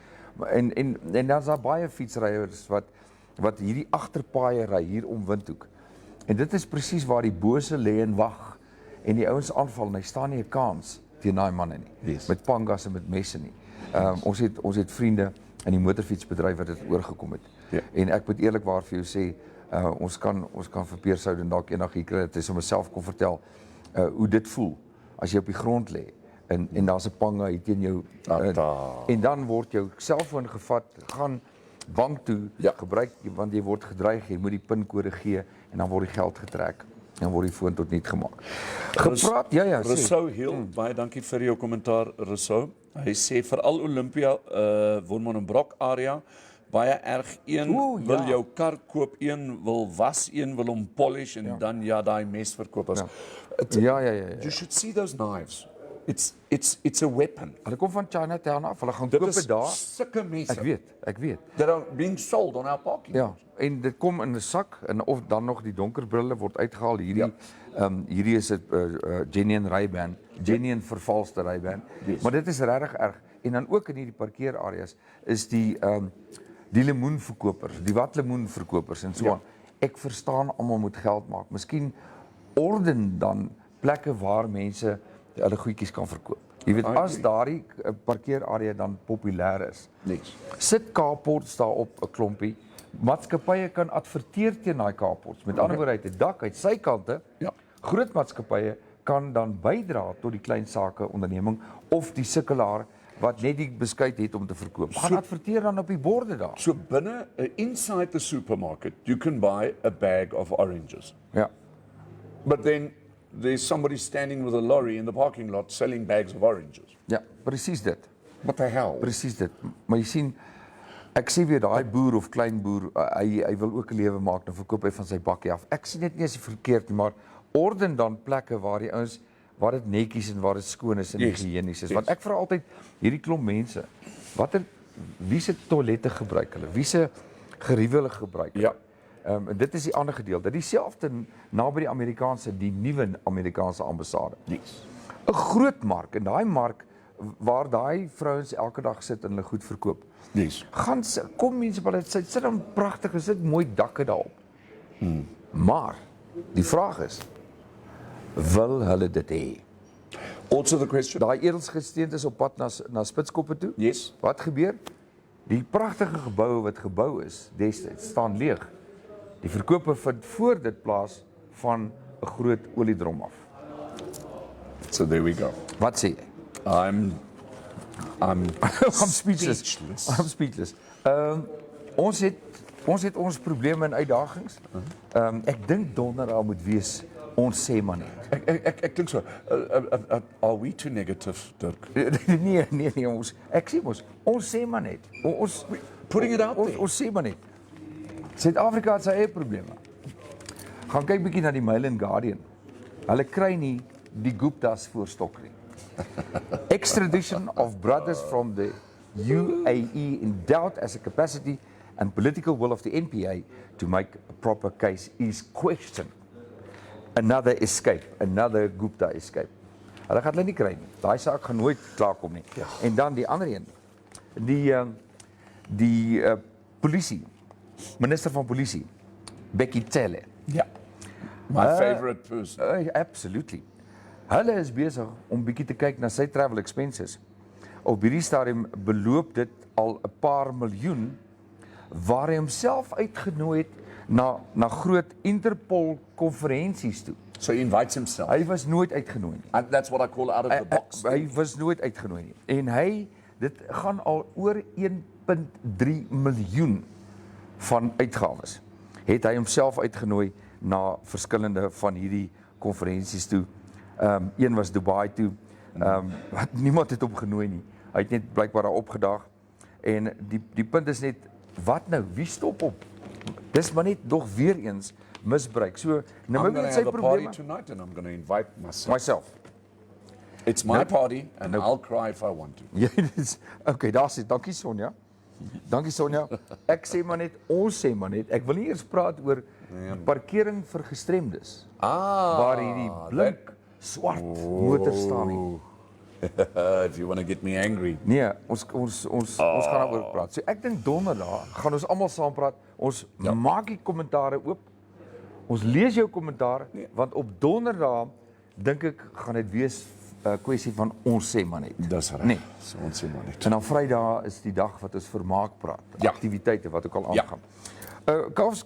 En dan's daar baie fietsryers wat hierdie agterpaaie ry hier om Windhoek. En dit is presies waar die bose lê en wag en die ouens aanval en hy staan nie 'n kans teen daai manne nie. Yes. Met pangas en met messe nie. Ons het vriende in die motorfietsbedryf wat dit oorgekom het. Ja. En ek moet eerlikwaar vir jou sê, ons kan vir Peer Souden dalk eendag hier kry, dat hy sommer self kon vertel hoe dit voel as jy op die grond lê en daar's 'n panga hier teen jou en dan word jou selfoon gevat, gaan bank toe, gebruik want jy word gedreig, jy moet die pinkode gee en dan word die geld getrek. En word die foon tot niet gemaak. Gepraat, ja, Rousseau heel, baie dankie vir jou kommentaar, Rousseau. Hy sê veral Olympia, Woonmonenbrok area, baie erg, een wil jou kar koop, een wil was, een wil hom polish en dan daai mesverkopers. You should see those knives. It's a weapon. Hulle kom van Chinatown af, hulle gaan koop dit daar. Sulke mense. Ek weet. That are being sold on our parking. Ja, en dit kom in 'n sak en of dan nog die donker brille word uitgehaal. Hierdie is 'n genuine Ray-Ban, genuine vervalste Ray-Ban. Yes. Maar dit is regtig erg. En dan ook in hierdie parkeerareas is die lemoenverkopers, die watlemoenverkopers en so aan. Ek verstaan almal moet geld maak. Miskien orden dan plekke waar mense hulle goedjies kan verkoop. Jy weet, as daardie parkeerarea dan populêr is. Sit carports daar op 'n klompie. Maatskappye kan adverteer teen daai carports. Met ander woorde, uit 'n dak uit sy kante. Groot maatskappye kan dan bydra tot die klein sake onderneming of die sukkelaar wat net die beskuit het om te verkoop. Gaan adverteer dan op die borde daar. So binne, inside the supermarket, you can buy a bag of oranges. Ja. But then there's somebody standing with a lorry in the parking lot selling bags of oranges. Ja, presies dit. What the hell? Presies dit. Maar jy sien, ek sê weer daai boer of klein boer, hy wil ook 'n lewe maak, dan verkoop hy van sy bakkie af. Ek sien dit nie as verkeerd nie, maar orden dan plekke waar die ouens waar dit netjies en waar dit skoon is en higiënies is. Want ek vra altyd hierdie klomp mense, wie se toilette gebruik hulle? Wie se geriewe hulle gebruik? Ja. En dit is die ander gedeelte. Dieselfde naby die nuwe Amerikaanse ambassade. 'n Groot mark, en daai mark waar daai vrouens elke dag sit en hulle goed verkoop. Kom mense by dit sit dan pragtig, sit mooi dakke daarop. Maar die vraag is, wil hulle dit hê? Also the question. Daai edelsgesteente is op pad na Spitskoppe toe. Yes. Wat gebeur? Die pragtige geboue wat gebou is destyds staan leeg. Die verkope vind voor dit plaas van 'n groot oliedrom af. So there we go. Wat sê jy? I'm speechless. I'm speechless. Ons het ons probleme en uitdagings. Ek dink donderdag moet wees ons sê maar net. Ek dink so. Are we too negative, Dirk? Nee, ek sê ons sê maar net. Putting it out there. Ons sê maar net. Suid-Afrika het sy eie probleme. Gaan kyk bietjie na die Mail and Guardian. Hulle kry nie die Guptas voorstok nie. Extradition of brothers from the UAE in doubt as a capacity and political will of the NPA to make a proper case is questioned. Another escape, another Gupta escape. Hulle gaan hulle nie kry nie. Daai saak gaan nooit klaarkom nie. En dan die ander een. Die polisie, minister van polisie, Becky Cele. Ja. My favorite person. Absolutely. Hulle is besig om bietjie te kyk na sy travel expenses. Op hierdie stadium beloop dit al 'n paar miljoen waar hy homself uitgenooi het na groot Interpol konferensies toe. So he invites himself. Hy was nooit uitgenooi nie. And that's what I call out of the box. Hy was nooit uitgenooi nie. En dit gaan al oor 1.3 miljoen van uitgawes. Het hy homself uitgenooi na verskillende van hierdie konferensies toe. Een was Dubai toe. Niemand het hom genooi nie. Hy het net blykbaar daar opgedag. En die punt is net, wat nou? Wie stop op? Dis maar net nog weer eens misbruik. So, nou I'm going to have a party tonight and I'm going to invite myself. It's my party and I'll cry if I want to. Okay, daar sê, dankie Sonja. Dankie Sonja. Ek sê maar net, ons sê maar net, ek wil nie eers praat oor parkering vir gestremdes. Waar hierdie blink swart motor staan nie. If you want to get me angry. Nee, ons gaan daaroor praat. So ek dink donderdag gaan ons almal saam praat. Ons maak die kommentare oop. Ons lees jou kommentaar want op donderdag dink ek gaan dit wees kwessie van ons sê maar net. Dis reg. Nee. So ons sê maar net. En dan Vrydag is die dag wat ons vermaak praat, Ja. aktiwiteite wat ook al Ja. aangaan. Kals,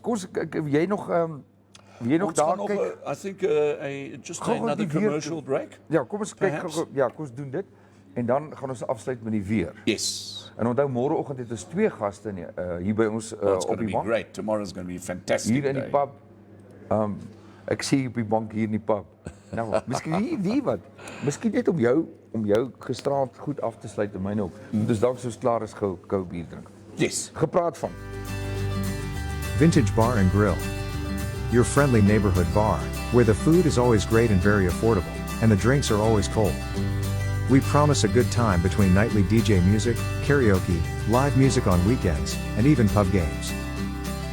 jy nog Ons gaan daar nog, kyk? I think, just Gou another die weer commercial break. Ja, kom ons kyk Perhaps? gou, ja, kom ons doen dit en dan gaan ons afsluit met die weer. Yes. En onthou môreoggend het ons 2 gaste hier by ons It's op going to die be bank. great. Tomorrow's going to be a fantastic Hier in die day. pub. Ek sien op die bank hier in die pub. Nou, miskien wie wat? Miskien net om jou gisteraand goed af te sluit en myne ook. Dus dalk soos klaar is gou bier drink. Yes. Gepraat van. Vintage Bar and Grill. Your friendly neighborhood bar, where the food is always great and very affordable, and the drinks are always cold. We promise a good time between nightly DJ music, karaoke, live music on weekends, and even pub games.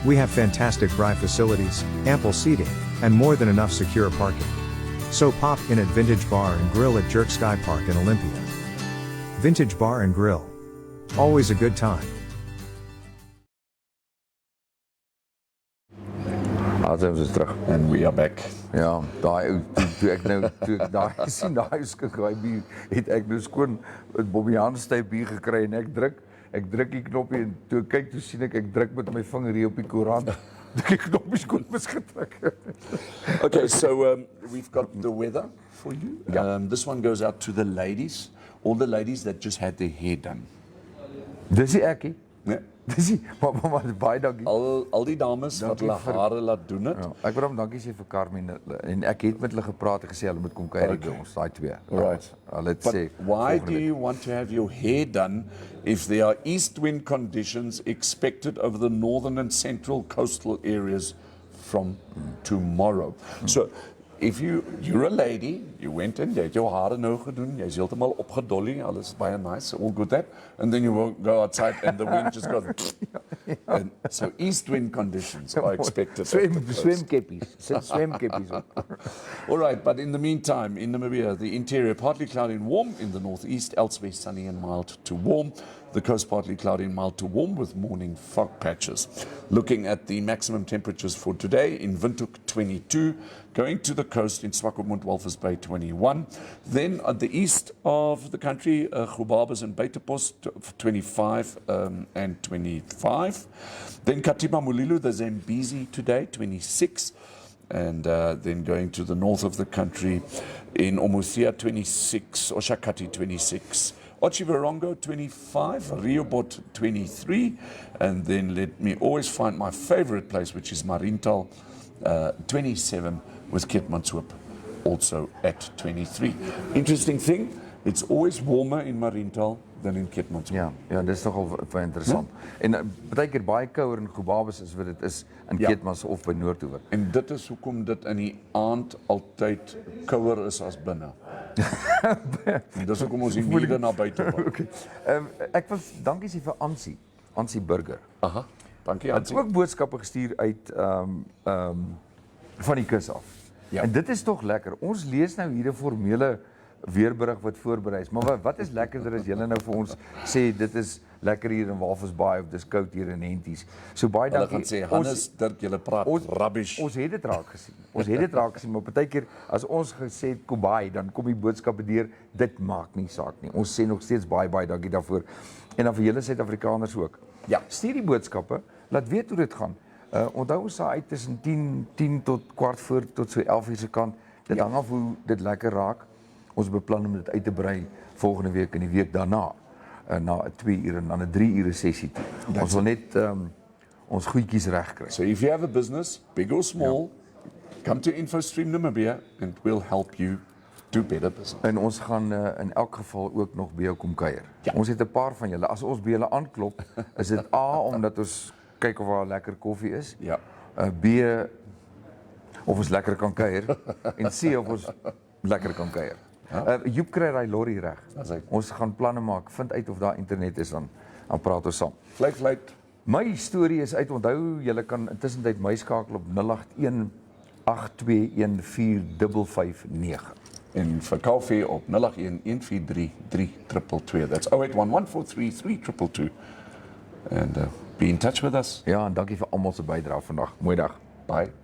We have fantastic braai facilities, ample seating, and more than enough secure parking. So pop in at Vintage Bar and Grill at Jerk Sky Park in Olympia. Vintage Bar and Grill. Always a good time. Ons is terug. And we are back. Ja, toe ek daai sien daai skik daai bier het ek nou skoon 'n Bobbiaanstyp bier gekry en ek druk die knoppie en toe kyk toe sien ek druk met my vinger hier op die koerant. Die knoppie skoon misgedruk. Okay, so we've got the weather for you. Yeah. This one goes out to the ladies, all the ladies that just had their hair done. Dis die ekkie. Yeah. Dis die maar baie dankie. Al die dames wat Dankie hulle vir- hare laat doen het. Ja, ek wil hom dankie sê vir Carmen en ek het met hulle gepraat en gesê hulle moet kom kuier by ons, daai twee. Right. Hulle het But sê why volgende do week. you want to have your hair done if there are east wind conditions expected over the northern and central coastal areas from tomorrow? So if you're a lady, you went in, jy het jou hare nou gedoen, jy's heeltemal opgedolly, alles baie nice, all good that, and then you will go outside and the wind just goes and so east wind conditions are expected. Swemkeppies op. All right, but in the meantime, in Namibia, the interior partly cloudy and warm, in the northeast, elsewhere sunny and mild to warm. The coast partly cloudy and mild to warm with morning fog patches. Looking at the maximum temperatures for today, in Windhoek 22, going to the coast in Swakopmund, Walvis Bay 21. Then at the east of the country, Gubabas and Beitepost 25 and 25. Then Katiba Mulilo, the Zambezi today 26. And then going to the north of the country in Omusia 26, Oshakati 26, Ochivarongo 25, Riobot 23, and then let me always find my favorite place, which is Marintal 27, with Keetmanshoop also at 23. Interesting thing, it's always warmer in Marintal than in Keetmanshoop. Ja, dis nogal baie interessant. En baie keer baie kouer in Gubabas is wat dit is in Ja. Keetmans of by Noordoewer. En dit is hoekom dit in die aand altyd kouer is as binne. En dis hoekom ons die mure na buite bou. Okay. Ek wil dankie sê vir Ansie Burger. Aha. Dankie Hy het Hansie. ook boodskappe gestuur uit van die kus af. Ja. En dit is tog lekker. Ons lees nou hier 'n formele weerberig wat voorberei is. Maar wat is lekkerder as julle nou vir ons sê dit is lekker hier in Walvis Bay of dis koud hier in Henties. So baie Hulle dankie. gaan sê Hannes, Dirk, julle praat rubbish. Ons het dit raak gesien. Ons het dit raak gesien, maar partykeer as ons gesê het Kobai, dan kom die boodskappe deur, dit maak nie saak nie. Ons sê nog steeds baie dankie daarvoor. En dan vir julle Suid-Afrikaners ook. Ja. Stuur die boodskappe, laat weet hoe dit gaan. Onthou ons saai uit tussen 10 tot kwart voor tot so 11:00 se kant. Dit hang af hoe dit lekker raak. Ons beplan om dit uit te brei volgende week en die week daarna. Na 'n 2 ure en dan 'n 3 ure sessie toe. Ons wil net ons goedjies reg kry. So if you have a business, big or small, come to Infostream Namibia and we'll help you do better business. En ons gaan in elk geval ook nog by jou kom kuier. Ja. Ons het 'n paar van julle. As ons by julle aanklop, is dit A omdat ons kyk of daar lekker koffie is. Ja. B of ons lekker kan kuier en C of ons lekker kan kuier. Joep kry daai lorry reg. Dis hy. Ons gaan planne maak, vind uit of daar internet is dan praat ons saam. Fluit. My storie is uit. Onthou, julle kan intussen my skakel op 081 821 4559. En vir koffie op 081-143-3222. That's 0811-433-222. And be in touch with us. Ja, en dankie vir almal se bydrae vandag. Mooi dag. Bye.